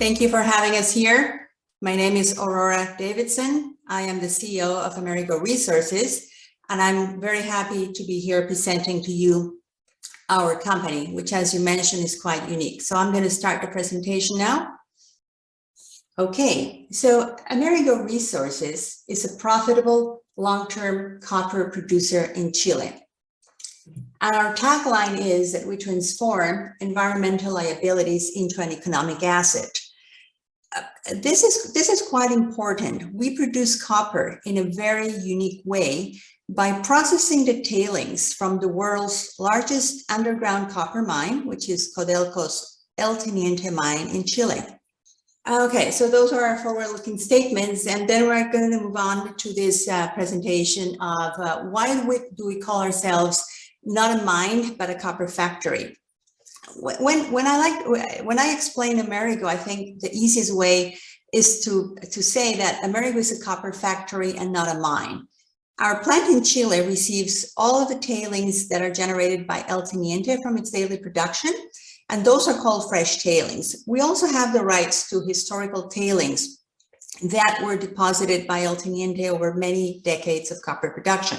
Thank you for having us here. My name is Aurora Davidson. I am the CEO of Amerigo Resources, and I'm very happy to be here presenting to you our company, which, as you mentioned, is quite unique. So I'm going to start the presentation now. Okay, so Amerigo Resources is a profitable long-term copper producer in Chile. And our tagline is that we transform environmental liabilities into an economic asset. This is quite important. We produce copper in a very unique way by processing the tailings from the world's largest underground copper mine, which is Codelco's El Teniente mine in Chile. Okay, so those are our forward-looking statements, and then we're going to move on to this presentation of why do we call ourselves not a mine, but a copper factory. When I explain Amerigo, I think the easiest way is to say that Amerigo is a copper factory and not a mine. Our plant in Chile receives all of the tailings that are generated by El Teniente from its daily production, and those are called fresh tailings. We also have the rights to historical tailings that were deposited by El Teniente over many decades of copper production.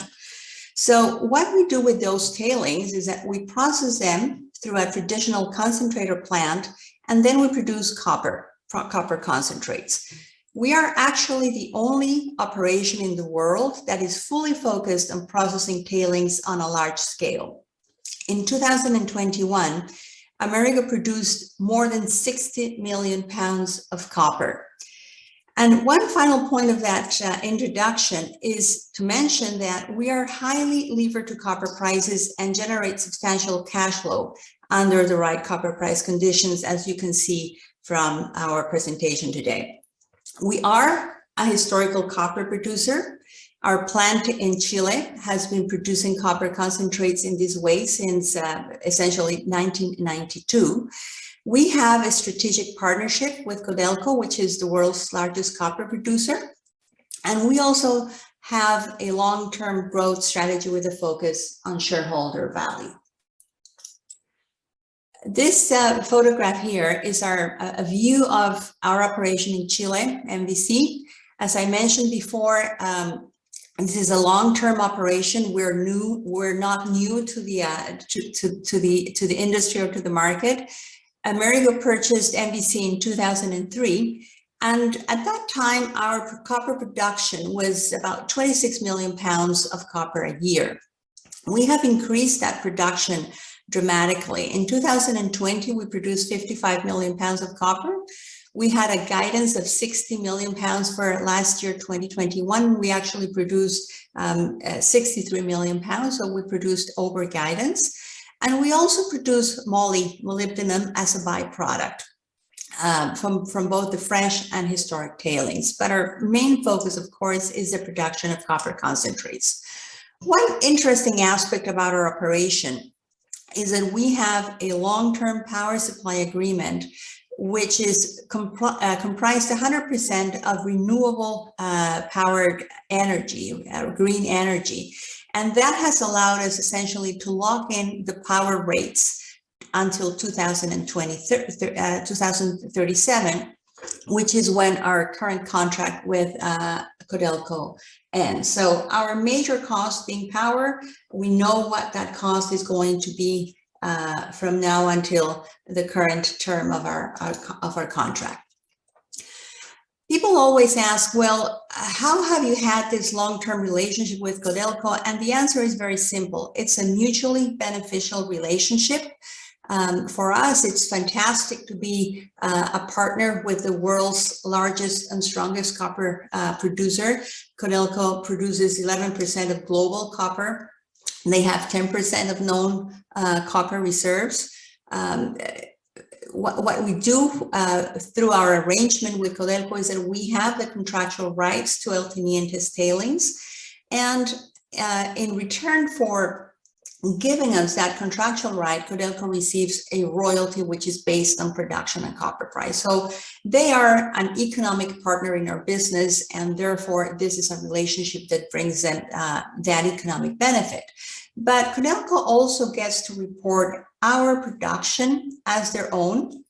So what we do with those tailings is that we process them through a traditional concentrator plant, and then we produce copper concentrates. We are actually the only operation in the world that is fully focused on processing tailings on a large scale. In 2021, Amerigo produced more than 60 million pounds of copper. And one final point of that introduction is to mention that we are highly levered to copper prices and generate substantial cash flow under the right copper price conditions, as you can see from our presentation today. We are a historical copper producer. Our plant in Chile has been producing copper concentrates in this way since essentially 1992. We have a strategic partnership with Codelco, which is the world's largest copper producer. And we also have a long-term growth strategy with a focus on shareholder value. This photograph here is a view of our operation in Chile, MVC. As I mentioned before, this is a long-term operation. We're not new to the industry or to the market. Amerigo purchased MVC in 2003, and at that time our copper production was about 26 million pounds of copper a year. We have increased that production dramatically. In 2020, we produced 55 million pounds of copper. We had a guidance of 60 million pounds for last year, 2021. We actually produced 63 million pounds, so we produced over guidance. And we also produce molybdenum as a byproduct from both the fresh and historic tailings. But our main focus, of course, is the production of copper concentrates. One interesting aspect about our operation is that we have a long-term power supply agreement, which is comprised 100% of renewable powered energy, green energy. And that has allowed us essentially to lock in the power rates until 2037, which is when our current contract with Codelco ends. So our major cost being power, we know what that cost is going to be from now until the current term of our contract. People always ask, well, how have you had this long-term relationship with Codelco? And the answer is very simple. It's a mutually beneficial relationship. For us, it's fantastic to be a partner with the world's largest and strongest copper producer. Codelco produces 11% of global copper. They have 10% of known copper reserves. What we do through our arrangement with Codelco is that we have the contractual rights to El Teniente's tailings, and in return for giving us that contractual right, Codelco receives a royalty which is based on production and copper price. So they are an economic partner in our business, and therefore this is a relationship that brings them that economic benefit. But Codelco also gets to report our production as their own,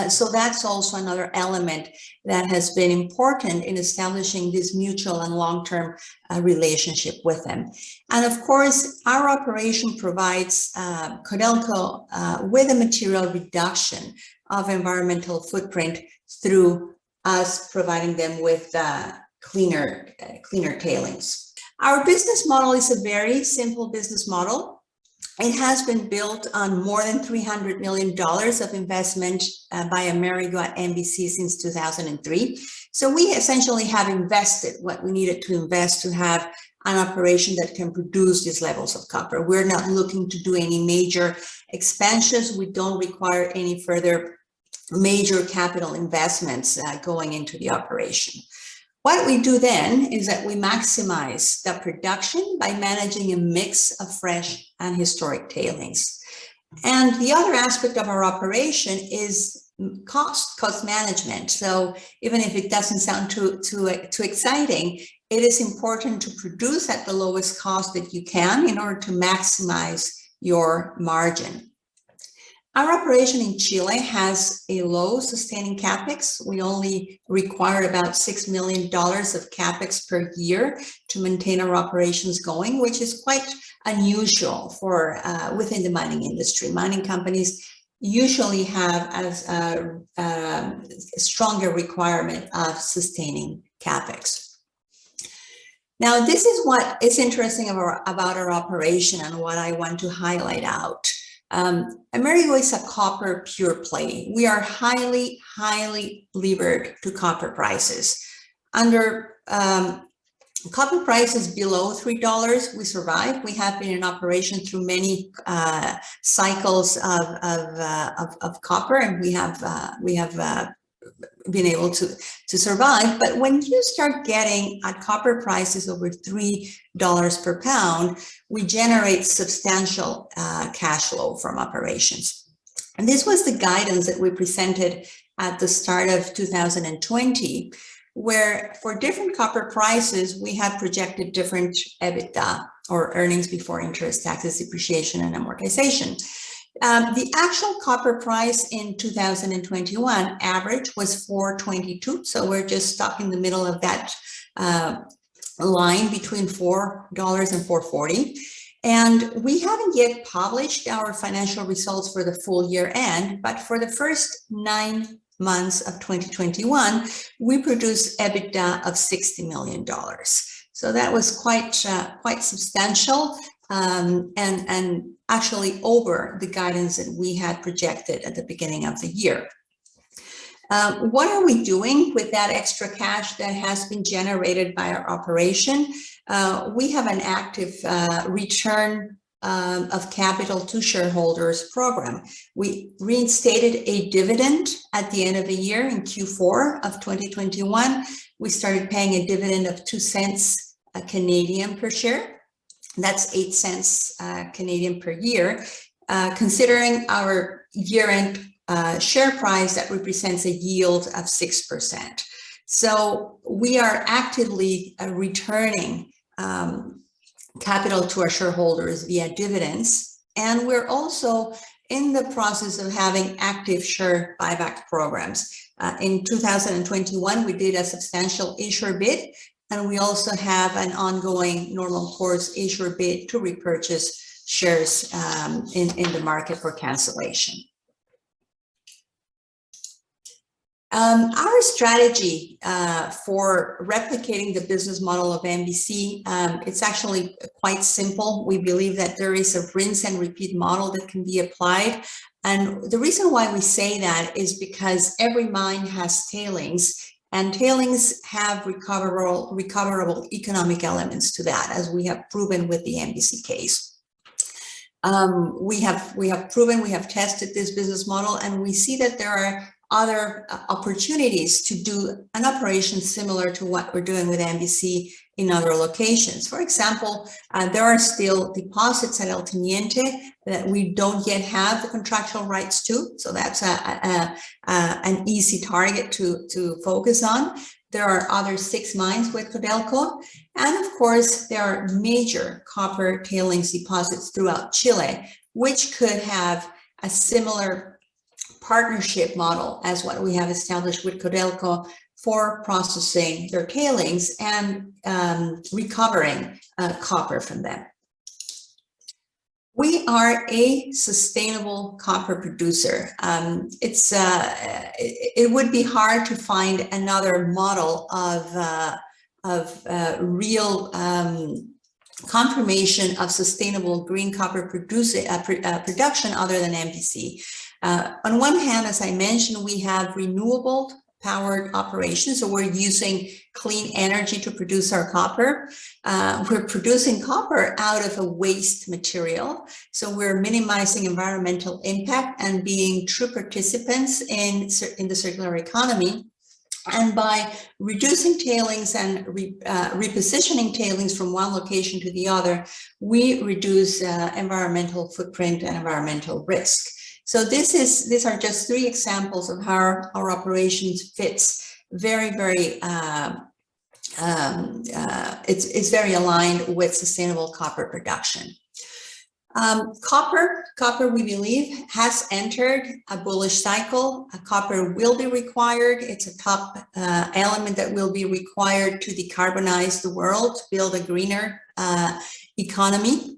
So that's also another element that has been important in establishing this mutual and long-term relationship with them. And of course, our operation provides Codelco with a material reduction of environmental footprint through us providing them with cleaner tailings. Our business model is a very simple business model. It has been built on more than $300 million of investment by Amerigo at MBC since 2003. So we essentially have invested what we needed to invest to have an operation that can produce these levels of copper. We're not looking to do any major expansions. We don't require any further major capital investments going into the operation. What we do then is that we maximize the production by managing a mix of fresh and historic tailings. And the other aspect of our operation is cost management. So even if it doesn't sound too exciting, it is important to produce at the lowest cost that you can in order to maximize your margin. Our operation in Chile has a low sustaining capex. We only require about $6 million of capex per year to maintain our operations going, which is quite unusual for within the mining industry. Mining companies usually have a stronger requirement of sustaining capex. Now, this is what is interesting about our operation and what I want to highlight out. Amerigo is a copper pure play. We are highly levered to copper prices. Under copper prices below $3, we survive. We have been in operation through many cycles of copper, and we have been able to survive. But when you start getting at copper prices over $3 per pound, we generate substantial cash flow from operations. And this was the guidance that we presented at the start of 2020, where for different copper prices, we had projected different EBITDA, or earnings before interest, taxes, depreciation, and amortization. The actual copper price in 2021 average was $4.22. So we're just stuck in the middle of that line between $4 and $4.40. And we haven't yet published our financial results for the full year end, but for the first 9 months of 2021, we produced EBITDA of $60 million. So that was quite substantial. And actually over the guidance that we had projected at the beginning of the year. What are we doing with that extra cash that has been generated by our operation? We have an active return of capital to shareholders program. We reinstated a dividend at the end of the year in Q4 of 2021. We started paying a dividend of 2 cents Canadian per share. That's 8 cents Canadian per year. Considering our year-end share price, that represents a yield of 6%. So we are actively returning capital to our shareholders via dividends. And we're also in the process of having active share buyback programs. In 2021, we did a substantial issuer bid. And we also have an ongoing normal course issuer bid to repurchase shares in the market for cancellation. Our strategy for replicating the business model of MBC, it's actually quite simple. We believe that there is a rinse and repeat model that can be applied. And the reason why we say that is because every mine has tailings. And tailings have recoverable economic elements to that, as we have proven with the MBC case. We have tested this business model, and we see that there are other opportunities to do an operation similar to what we're doing with MBC in other locations. For example, there are still deposits at El Teniente that we don't yet have the contractual rights to. So that's an easy target to focus on. There are other 6 mines with Codelco. And of course, there are major copper tailings deposits throughout Chile, which could have a similar partnership model as what we have established with Codelco for processing their tailings and recovering copper from them. We are a sustainable copper producer. It would be hard to find another model of real confirmation of sustainable green copper production other than MPC. On one hand, as I mentioned, we have renewable powered operations, so we're using clean energy to produce our copper. We're producing copper out of a waste material, so we're minimizing environmental impact and being true participants in the circular economy. And by reducing tailings and repositioning tailings from one location to the other, we reduce environmental footprint and environmental risk. So these are just 3 examples of how our operations fits very, very, it's very aligned with sustainable copper production. Copper, we believe, has entered a bullish cycle. Copper will be required. It's a top element that will be required to decarbonize the world, to build a greener economy.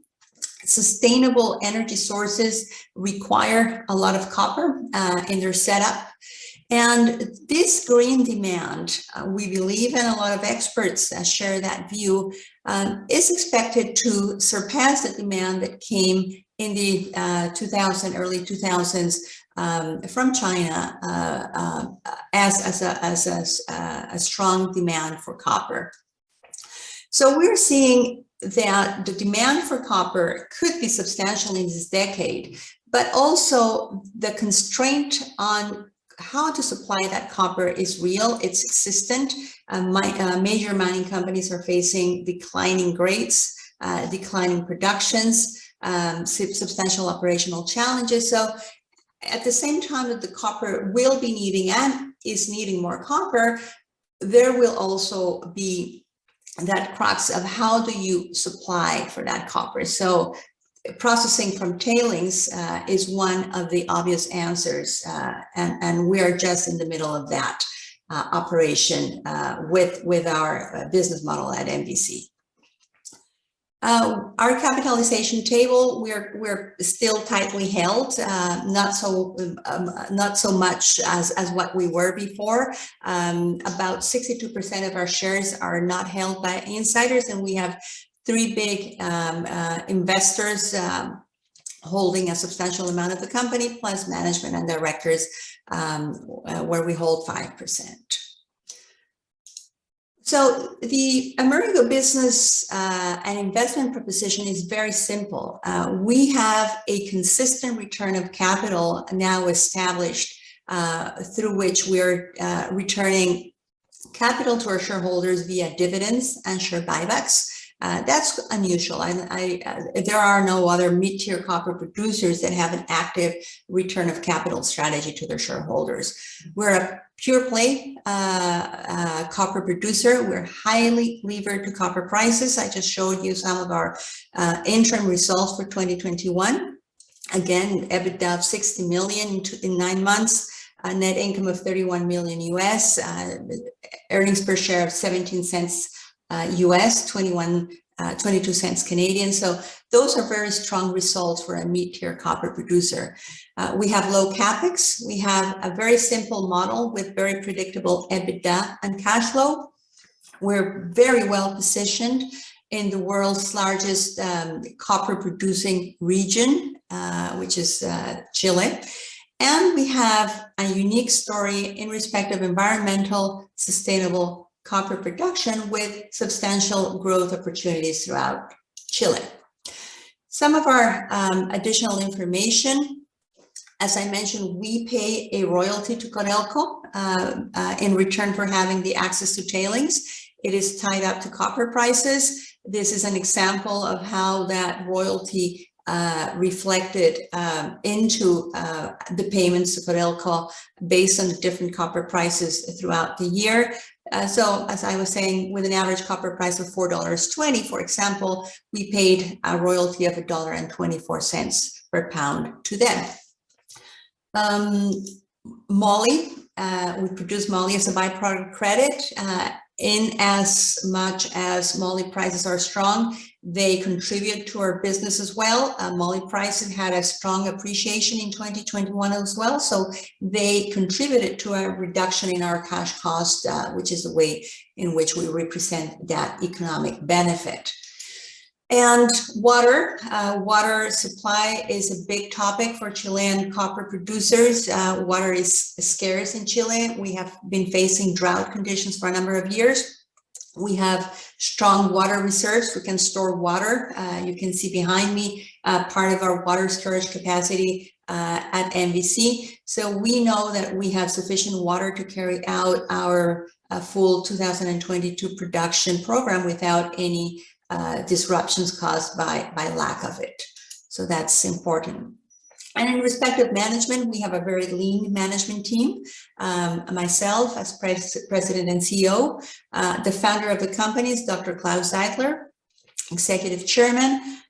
Sustainable energy sources require a lot of copper in their setup. And this green demand, we believe, and a lot of experts share that view, is expected to surpass the demand that came in the early 2000s from China as a strong demand for copper. So we're seeing that the demand for copper could be substantial in this decade, but also the constraint on how to supply that copper is real, it's existent. Major mining companies are facing declining grades, declining productions, substantial operational challenges. So at the same time that the copper will be needing and is needing more copper, there will also be that crux of how do you supply for that copper. So processing from tailings is one of the obvious answers, and we are just in the middle of that operation with our business model at MVC. Our capitalization table, we're still tightly held, not so much as what we were before. About 62% of our shares are not held by insiders, and we have 3 big investors holding a substantial amount of the company, plus management and directors, where we hold 5%. So the Amerigo business and investment proposition is very simple. We have a consistent return of capital now established through which we're returning capital to our shareholders via dividends and share buybacks. That's unusual. There are no other mid-tier copper producers that have an active return of capital strategy to their shareholders. We're a pure play copper producer. We're highly levered to copper prices. I just showed you some of our interim results for 2021. Again, EBITDA of 60 million in 9 months, a net income of 31 million US, earnings per share of 17 cents US, 22 cents Canadian. So those are very strong results for a mid-tier copper producer. We have low capex. We have a very simple model with very predictable EBITDA and cash flow. We're very well positioned in the world's largest copper producing region, which is Chile. And we have a unique story in respect of environmental, sustainable copper production with substantial growth opportunities throughout Chile. Some of our additional information, as I mentioned, we pay a royalty to Codelco in return for having the access to tailings. It is tied up to copper prices. This is an example of how that royalty reflected into the payments to Codelco based on the different copper prices throughout the year. So as I was saying, with an average copper price of $4.20, for example, we paid a royalty of $1.24 per pound to them. Moly, we produce moly as a byproduct credit. In as much as moly prices are strong, they contribute to our business as well. Moly prices had a strong appreciation in 2021 as well, so they contributed to a reduction in our cash cost, which is the way in which we represent that economic benefit. And water supply is a big topic for Chilean copper producers. Water is scarce in Chile. We have been facing drought conditions for a number of years. We have strong water reserves. We can store water. You can see behind me part of our water storage capacity at MVC. So we know that we have sufficient water to carry out our full 2022 production program without any disruptions caused by lack of it. So that's important. And in respect of management, we have a very lean management team. Myself as president and CEO, the founder of the company is Dr. Klaus Zeidler, executive chairman,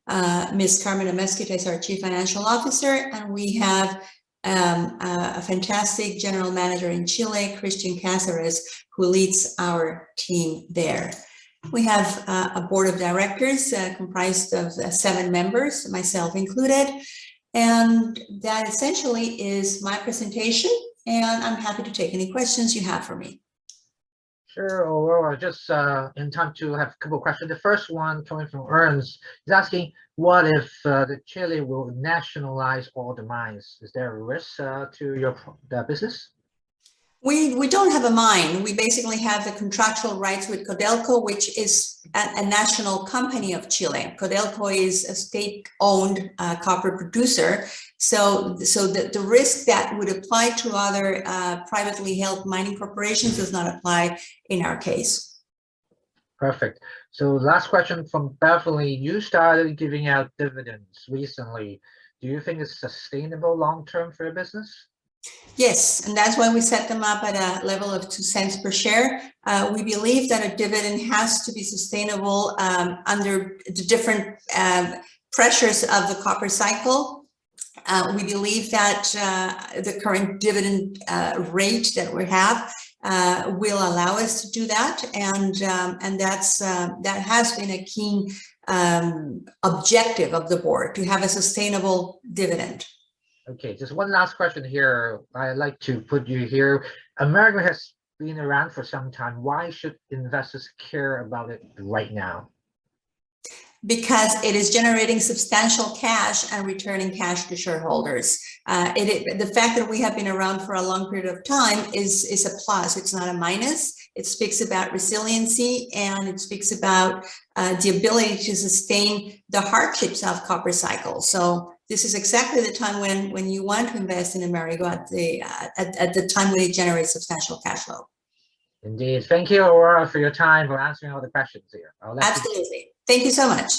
Ms. Carmen Amezquita is our chief financial officer, and we have a fantastic general manager in Chile, Christian Cáceres, who leads our team there. We have a board of directors comprised of 7 members, myself included, and that essentially is my presentation, and I'm happy to take any questions you have for me. Sure, Aurora, just in time to have a couple of questions. The first one coming from Ernst is asking, what if the Chile will nationalize all the mines? Is there a risk to your business? We don't have a mine. We basically have the contractual rights with Codelco, which is a national company of Chile. Codelco is a state-owned copper producer. So the risk that would apply to other privately held mining corporations does not apply in our case. Perfect. So last question from Beverly. You started giving out dividends recently. Do you think it's sustainable long-term for your business? Yes, and that's why we set them up at a level of 2 cents per share. We believe that a dividend has to be sustainable under the different pressures of the copper cycle. We believe that the current dividend rate that we have will allow us to do that, and that has been a key objective of the board, to have a sustainable dividend. Okay, just one last question here. I'd like to put you here. Amerigo has been around for some time. Why should investors care about it right now? Because it is generating substantial cash and returning cash to shareholders. The fact that we have been around for a long period of time is a plus. It's not a minus. It speaks about resiliency, and it speaks about the ability to sustain the hardships of copper cycle. So this is exactly the time when you want to invest in Amerigo, at the time when it generates substantial cash flow. Indeed. Thank you, Aurora, for your time, for answering all the questions here. Absolutely. Thank you so much.